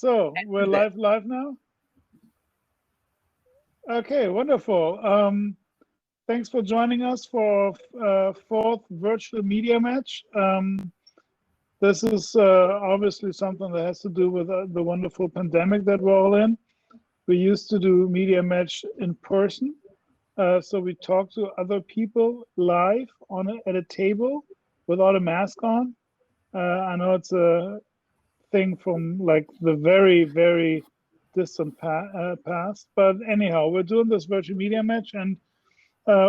So we're live now? Okay, wonderful. Thanks for joining us for fourth virtual media match. This is obviously something that has to do with the wonderful pandemic that we're all in. We used to do media match in person. So we talk to other people live at a table without a mask on. I know it's a thing from like the very, very distant past, but anyhow, we're doing this virtual media match, and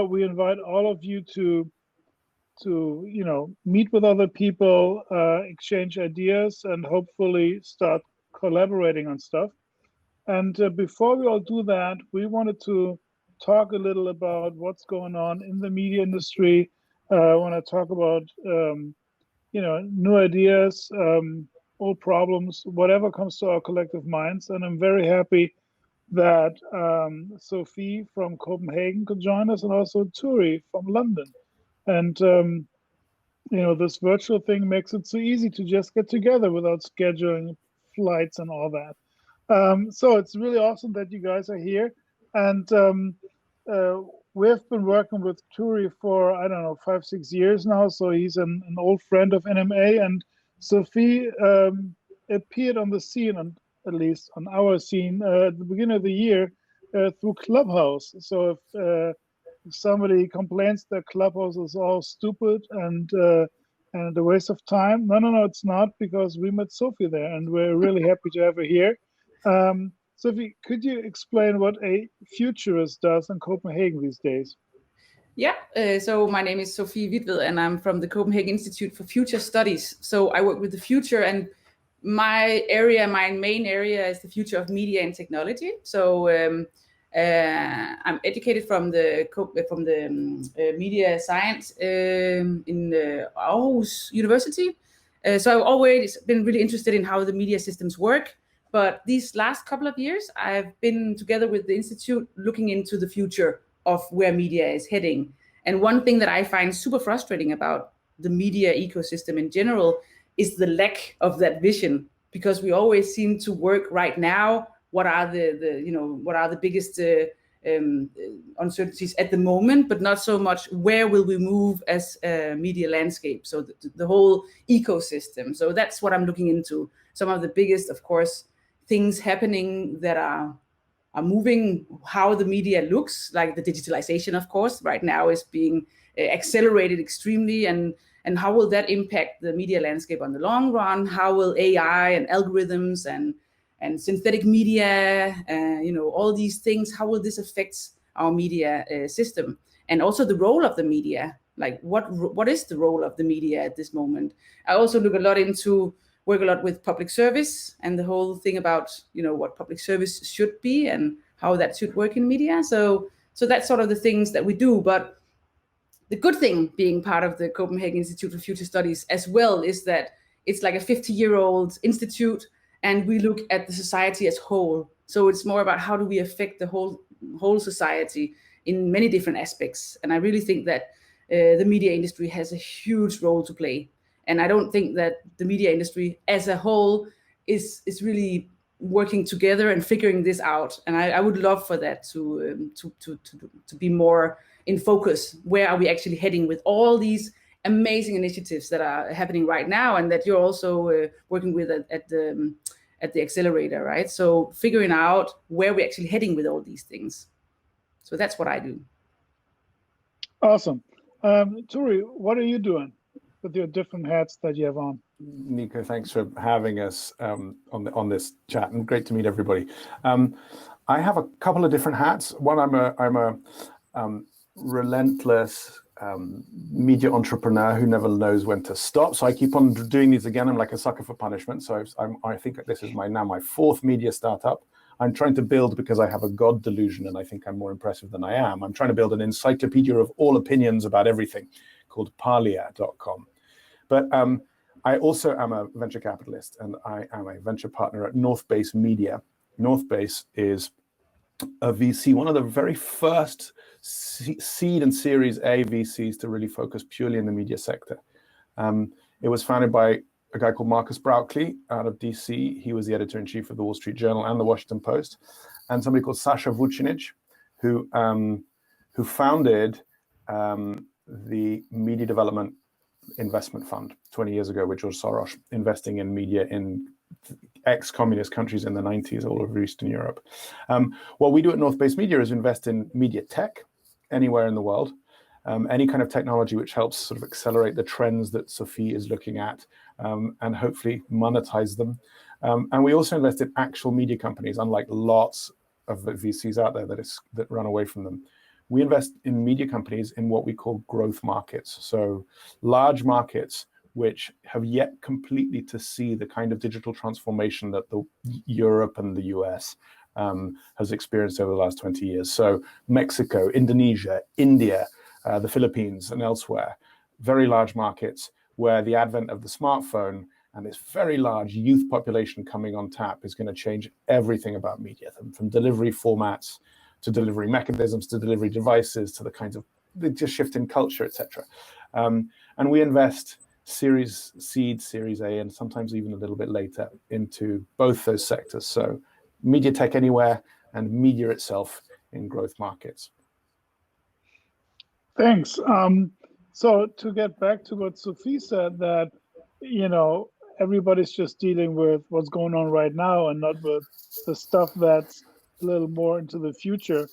we invite all of you to meet with other people, exchange ideas, and hopefully start collaborating on stuff. And before we all do that, we wanted to talk a little about what's going on in the media industry. I want to talk about new ideas, old problems, whatever comes to our collective minds. And I'm very happy that Sofie from Copenhagen could join us, and also Turi from London. And this virtual thing makes it so easy to just get together without scheduling flights and all that. So it's really awesome that you guys are here. And we've been working with Turi for, I don't know, 5-6 years now. So he's an old friend of NMA. And Sofie appeared on the scene, at least on our scene, at the beginning of the year through Clubhouse. So if somebody complains that Clubhouse is all stupid and a waste of time, no, it's not, because we met Sofie there, and we're really happy to have her here. Sofie, could you explain what a futurist does in Copenhagen these days? Yeah, so my name is Sofie Hvitved, and I'm from the Copenhagen Institute for Future Studies. So I work with the future, and my main area is the future of media and technology. So I'm educated from the media science in Aarhus University. So I've always been really interested in how the media systems work. But these last couple of years, I've been together with the Institute looking into the future of where media is heading. And one thing that I find super frustrating about the media ecosystem in general is the lack of that vision, because we always seem to work right now. What are the biggest uncertainties at the moment, but not so much where will we move as a media landscape. So the whole ecosystem. So that's what I'm looking into. Some of the biggest, of course, things happening that are moving how the media looks, like the digitalization, of course, right now is being accelerated extremely, and how will that impact the media landscape on the long run? How will AI and algorithms and synthetic media, all these things, how will this affect our media system? And also the role of the media, like what is the role of the media at this moment? I also work a lot with public service and the whole thing about, what public service should be and how that should work in media. So that's sort of the things that we do. But the good thing being part of the Copenhagen Institute for Future Studies as well is that it's like a 50-year-old institute, and we look at the society as whole. So it's more about how do we affect the whole society in many different aspects. And I really think that the media industry has a huge role to play. And I don't think that the media industry as a whole is really working together and figuring this out. And I would love for that to be more in focus. Where are we actually heading with all these amazing initiatives that are happening right now, and that you're also working with at the accelerator, right? So figuring out where we're actually heading with all these things. So that's what I do. Awesome. Turi, what are you doing with your different hats that you have on? Nico, thanks for having us on this chat, and great to meet everybody. I have a couple of different hats. One, I'm a relentless media entrepreneur who never knows when to stop. So I keep on doing these again. I'm like a sucker for punishment. So I think this is my fourth media startup. I'm trying to build, because I have a God delusion and I think I'm more impressive than I am. I'm trying to build an encyclopedia of all opinions about everything called Parlia.com. But I also am a venture capitalist, and I am a venture partner at North Base Media. North Base is a VC, one of the very first seed and Series A VCs to really focus purely in the media sector. It was founded by a guy called Marcus Brauchli out of DC. He was the editor-in-chief of the Wall Street Journal and the Washington Post. And somebody called Sasha Vucinic, who founded the Media Development Investment Fund 20 years ago with George Soros, investing in media in ex-communist countries in the 90s, all over Eastern Europe. What we do at North Base Media is invest in media tech anywhere in the world, any kind of technology which helps sort of accelerate the trends that Sofie is looking at, and hopefully monetize them. And we also invest in actual media companies, unlike lots of the VCs out there that run away from them. We invest in media companies in what we call growth markets. So large markets which have yet completely to see the kind of digital transformation that Europe and the US has experienced over the last 20 years. So Mexico, Indonesia, India, the Philippines, and elsewhere, very large markets where the advent of the smartphone and this very large youth population coming on tap is going to change everything about media, from delivery formats to delivery mechanisms, to delivery devices, to the kinds of just shift in culture, etc. And we invest Series Seed, Series A, and sometimes even a little bit later into both those sectors. So media tech anywhere and media itself in growth markets. Thanks. So to get back to what Sofie said, that, you know, everybody's just dealing with what's going on right now and not with the stuff that's a little more into the future.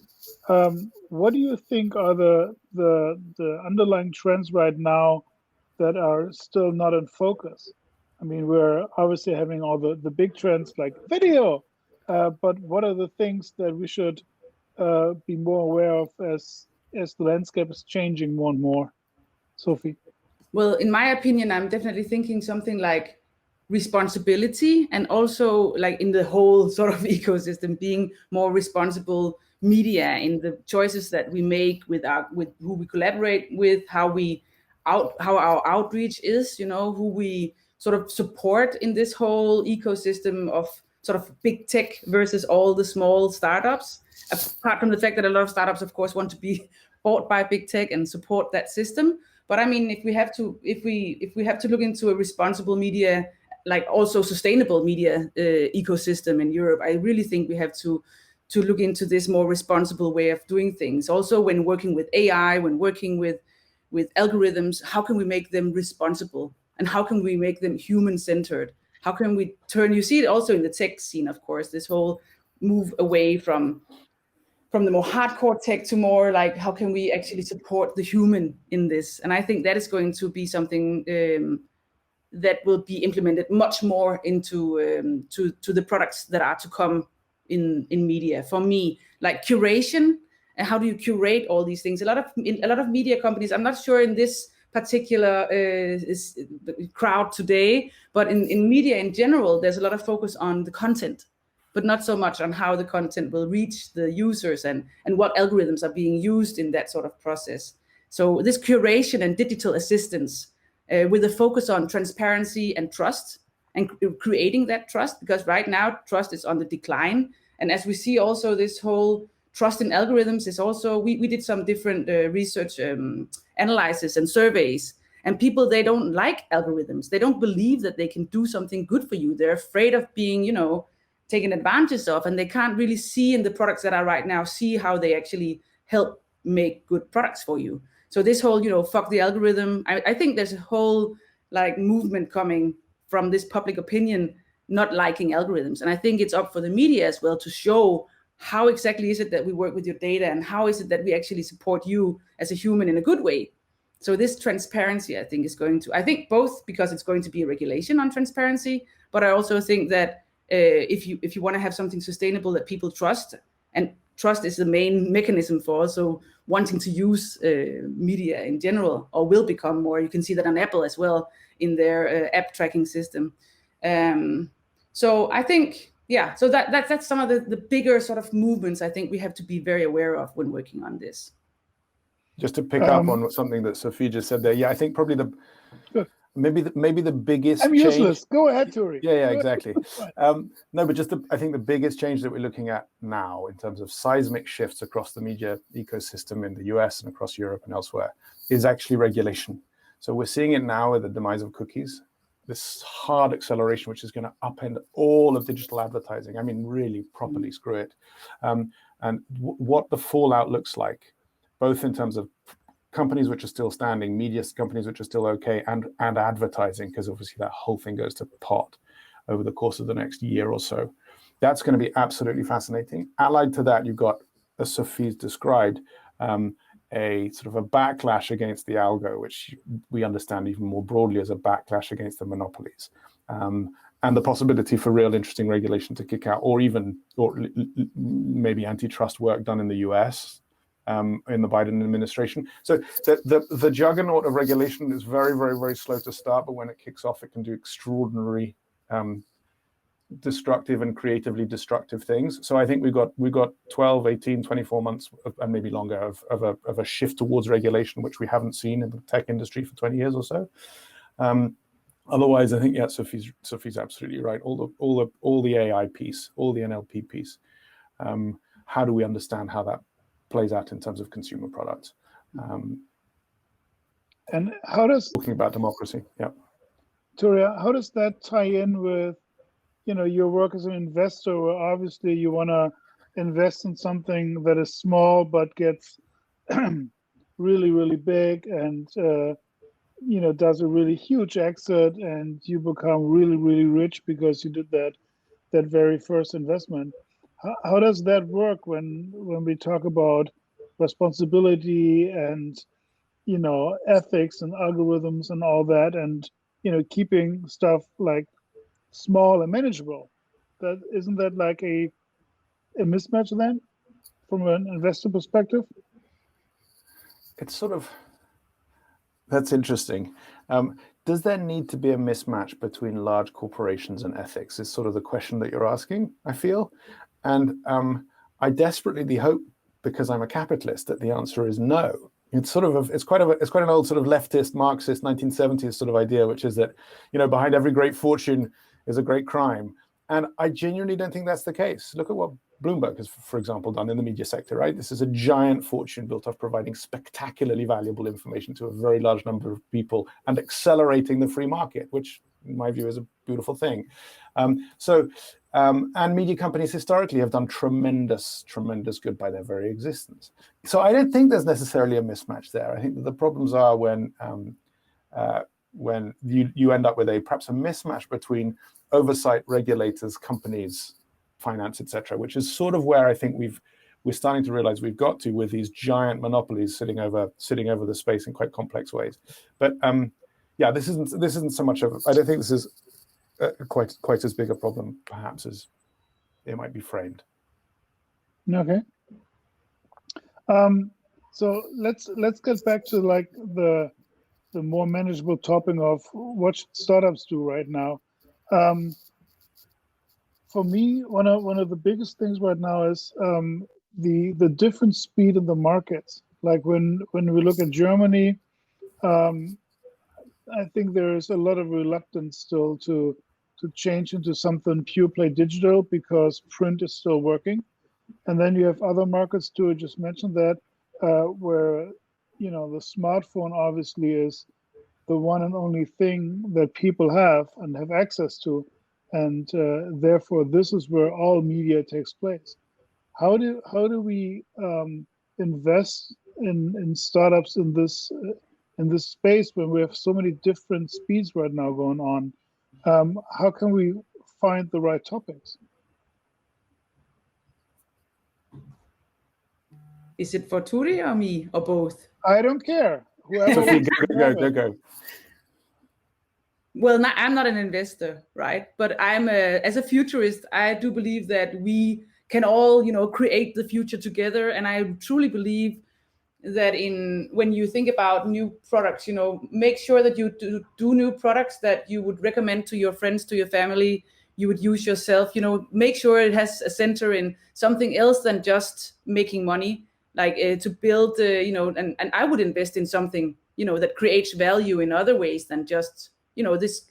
What do you think are the underlying trends right now that are still not in focus? I mean, we're obviously having all the big trends like video, but what are the things that we should be more aware of as the landscape is changing more and more? Sofie? Well, in my opinion, I'm definitely thinking something like responsibility, and also like in the whole sort of ecosystem, being more responsible media in the choices that we make with who we collaborate with, how our outreach is, you know, who we sort of support in this whole ecosystem of sort of big tech versus all the small startups. Apart from the fact that a lot of startups, of course, want to be bought by big tech and support that system. But I mean, if we have to look into a responsible media, like also sustainable media ecosystem in Europe, I really think we have to look into this more responsible way of doing things. Also, when working with AI, when working with algorithms, how can we make them responsible? And how can we make them human-centered? How can we turn, you see it also in the tech scene, of course, this whole move away from the more hardcore tech to more like, how can we actually support the human in this? And I think that is going to be something that will be implemented much more into to the products that are to come in media. For me, like curation, and how do you curate all these things? A lot of media companies, I'm not sure in this particular crowd today, but in media in general, there's a lot of focus on the content, but not so much on how the content will reach the users and what algorithms are being used in that sort of process. So this curation and digital assistance with a focus on transparency and trust, and creating that trust, because right now trust is on the decline. And as we see also, this whole trust in algorithms is also, we did some different research analysis and surveys, and people, they don't like algorithms. They don't believe that they can do something good for you. They're afraid of being, you know, taken advantage of, and they can't really see in the products that are right now, see how they actually help make good products for you. So this whole, you know, fuck the algorithm, I think there's a whole like movement coming from this public opinion not liking algorithms. And I think it's up for the media as well to show how exactly is it that we work with your data, and how is it that we actually support you as a human in a good way. So this transparency, I think, is going to, I think both because it's going to be a regulation on transparency, but I also think that if you want to have something sustainable that people trust, and trust is the main mechanism for also wanting to use media in general, or will become more. You can see that on Apple as well in their app tracking system. So I think, yeah, so that's some of the bigger sort of movements I think we have to be very aware of when working on this. Just to pick up on something that Sofie just said there, yeah, I think probably maybe the biggest I'm useless. Go ahead, Turi. Yeah, exactly. No, but just I think the biggest change that we're looking at now in terms of seismic shifts across the media ecosystem in the US and across Europe and elsewhere is actually regulation. So we're seeing it now with the demise of cookies. this hard acceleration, which is going to upend all of digital advertising. I mean, really properly screw it. And what the fallout looks like, both in terms of companies which are still standing, media companies which are still okay, and advertising, because obviously that whole thing goes to pot over the course of the next year or so. That's going to be absolutely fascinating. Allied to that, you've got, as Sofie's described, a sort of a backlash against the algo, which we understand even more broadly as a backlash against the monopolies, and the possibility for real interesting regulation to kick out, or maybe antitrust work done in the US in the Biden administration. So the juggernaut of regulation is very, very, very slow to start, but when it kicks off, it can do extraordinary destructive and creatively destructive things. So I think we've got 12, 18, 24 months and maybe longer of a shift towards regulation, which we haven't seen in the tech industry for 20 years or so. Otherwise, I think, yeah, Sofie's absolutely right. All the AI piece, all the NLP piece. How do we understand how that plays out in terms of consumer products? And how does, talking about democracy, yeah, Turi, how does that tie in with, you know, your work as an investor, where obviously you want to invest in something that is small but gets really, really big, and you know, does a really huge exit, and you become really, really rich because you did that very first investment. How does that work when we talk about responsibility and, you know, ethics and algorithms and all that, and, you know, keeping stuff like small and manageable? That isn't that like a mismatch then, from an investor perspective? It's sort of, that's interesting. Does there need to be a mismatch between large corporations and ethics? Is sort of the question that you're asking, I feel. And I desperately hope, because I'm a capitalist, that the answer is no. It's sort of it's quite an old sort of leftist Marxist 1970s sort of idea, which is that, you know, behind every great fortune is a great crime. And I genuinely don't think that's the case. Look at what Bloomberg has, for example, done in the media sector, right? This is a giant fortune built off providing spectacularly valuable information to a very large number of people and accelerating the free market, which in my view is a beautiful thing. And media companies historically have done tremendous, tremendous good by their very existence. So I don't think there's necessarily a mismatch there. I think that the problems are when you end up with perhaps a mismatch between oversight, regulators, companies, finance, etc., which is sort of where I think we're starting to realize we've got to, with these giant monopolies sitting over the space in quite complex ways. But yeah, this isn't so much of, I don't think this is quite as big a problem perhaps as it might be framed. Okay. So let's get back to like the more manageable topic of what should startups do right now. For me, one of the biggest things right now is the different speed in the markets. Like when we look at Germany, I think there is a lot of reluctance still to change into something pure play digital because print is still working. And then you have other markets too. I just mentioned that where, you know, the smartphone obviously is the one and only thing that people have and have access to, and therefore this is where all media takes place. How do we invest in startups in this space when we have so many different speeds right now going on? How can we find the right topics? Is it for Turi or me or both? I don't care. Whoever. Sofie, go. Well, I'm not an investor, right? But as a futurist, I do believe that we can all, you know, create the future together. And I truly believe that when you think about new products, you know, make sure that you do new products that you would recommend to your friends, to your family, you would use yourself, you know, make sure it has a center in something else than just making money, like to build, you know, and I would invest in something, you know, that creates value in other ways than just, you know, this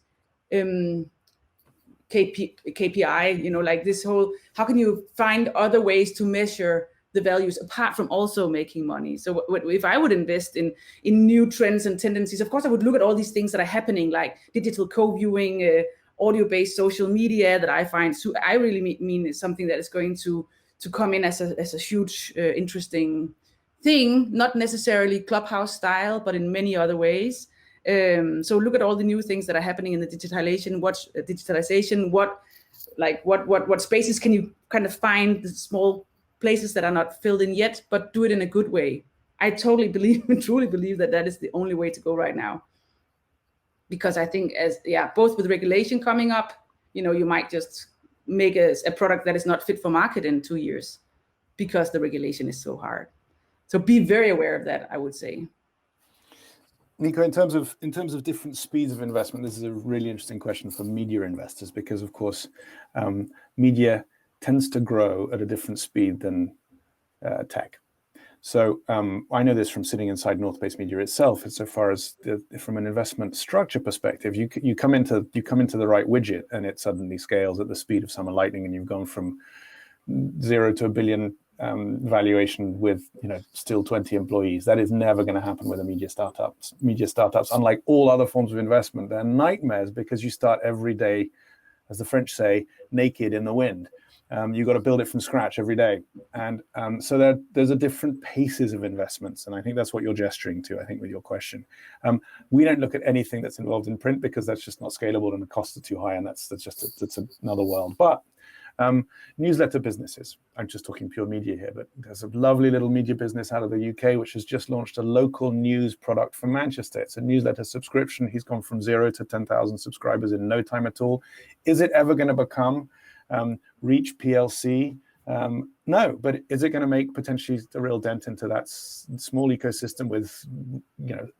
KPI, you know, like this whole, how can you find other ways to measure the values apart from also making money. So if I would invest in new trends and tendencies, of course I would look at all these things that are happening, like digital co-viewing, audio-based social media, that I find, I really mean is something that is going to come in as a huge interesting thing, not necessarily Clubhouse style, but in many other ways. So look at all the new things that are happening in the digitalization. What spaces can you kind of find, the small places that are not filled in yet, but do it in a good way. I truly believe that is the only way to go right now. Because I think both with regulation coming up, you might just make a product that is not fit for market in 2 years because the regulation is so hard. So be very aware of that, I would say. Nico, in terms of different speeds of investment, this is a really interesting question for media investors, because of course, media tends to grow at a different speed than tech. So I know this from sitting inside North Base Media itself. So far as from an investment structure perspective, you come into the right widget and it suddenly scales at the speed of summer lightning, and you've gone from 0 to $1 billion valuation with still 20 employees. That is never going to happen with a media startups. Media startups, unlike all other forms of investment, they're nightmares because you start every day, as the French say, naked in the wind. You've got to build it from scratch every day. And so there's a different paces of investments. And I think that's what you're gesturing to, I think, with your question. We don't look at anything that's involved in print because that's just not scalable and the costs are too high. And that's another world. But newsletter businesses, I'm just talking pure media here, but there's a lovely little media business out of the UK which has just launched a local news product for Manchester. It's a newsletter subscription. He's gone from 0 to 10,000 subscribers in no time at all. Is it ever going to become Reach PLC? No, but is it going to make potentially a real dent into that small ecosystem with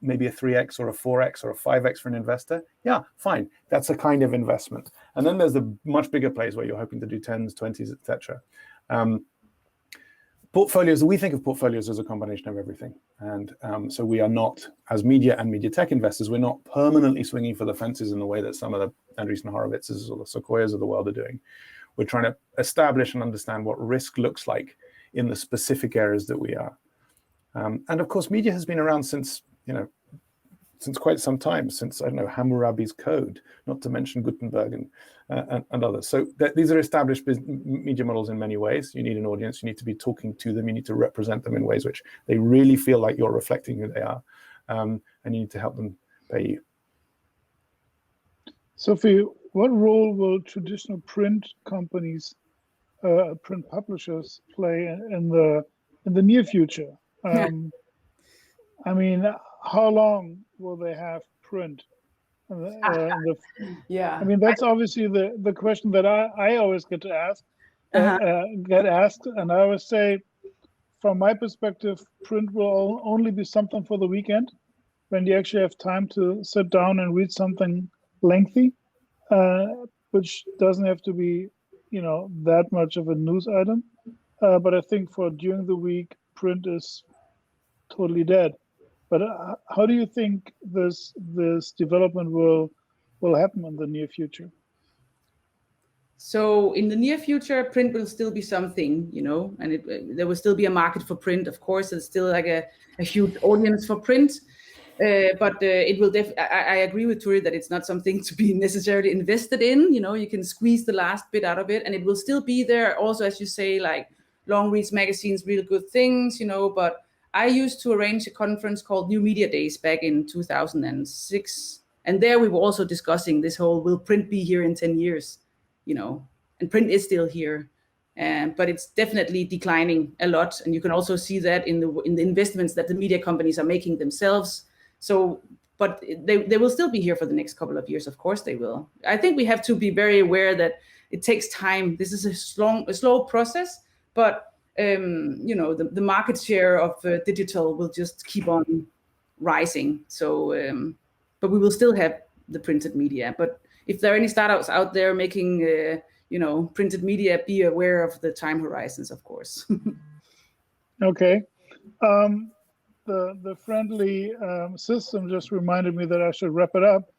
maybe a 3x or a 4x or a 5x for an investor? Yeah, fine. That's a kind of investment. And then there's the much bigger plays where you're hoping to do 10s, 20s, etc. Portfolios, we think of portfolios as a combination of everything. And so we are not, as media and media tech investors, we're not permanently swinging for the fences in the way that some of the Andreessen Horowitzes or the Sequoias of the world are doing. We're trying to establish and understand what risk looks like in the specific areas that we are. And of course, media has been around since quite some time, since, I don't know, Hammurabi's Code, not to mention Gutenberg and others. So these are established media models in many ways. You need an audience, you need to be talking to them, you need to represent them in ways which they really feel like you're reflecting who they are, and you need to help them pay you. Sofie, what role will traditional print companies, print publishers, play in the near future? I mean, how long will they have print? Yeah. I mean, that's obviously the question that I always get asked, and I always say, from my perspective, print will only be something for the weekend, when you actually have time to sit down and read something lengthy, which doesn't have to be, that much of a news item. But I think for during the week, print is totally dead. But how do you think this development will happen in the near future? So in the near future, print will still be something, and there will still be a market for print. Of course, there's still like a huge audience for print. But it will I agree with Turi that it's not something to be necessarily invested in. You can squeeze the last bit out of it, and it will still be there. Also, as you say, like long reads magazines, real good things, But I used to arrange a conference called New Media Days back in 2006, and there we were also discussing this whole: will print be here in 10 years? And print is still here, but it's definitely declining a lot, and you can also see that in the investments that the media companies are making themselves. So, but they will still be here for the next couple of years. Of course they will. I think we have to be very aware that it takes time. This is a slow process, but the market share of digital will just keep on rising. So, but we will still have the printed media. But if there are any startups out there making, printed media, be aware of the time horizons, of course. Okay. The friendly system just reminded me that I should wrap it up.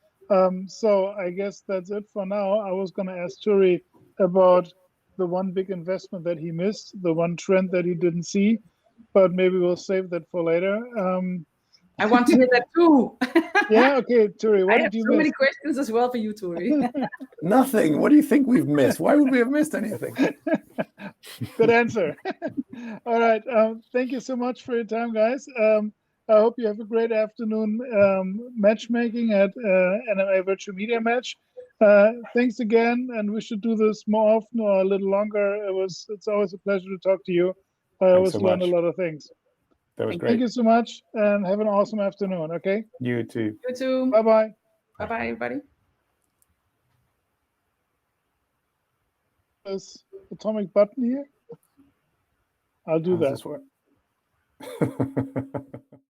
So I guess that's it for now. I was going to ask Turi about the one big investment that he missed, the one trend that he didn't see, but maybe we'll save that for later. I want to hear that too. Yeah, okay, Turi, what I have did you so miss? many questions as well for you, Turi. Nothing. What do you think we've missed? Why would we have missed anything? Good answer. All right. Thank you so much for your time, guys. I hope you have a great afternoon matchmaking at NMA Virtual Media Match. Thanks again, and we should do this more often or a little longer. It's always a pleasure to talk to you. I always learn a lot of things. That was great. Thank you so much, and have an awesome afternoon. Okay. You too. You too. Bye bye. Bye bye, everybody. This atomic button here. I'll do that. How does this work?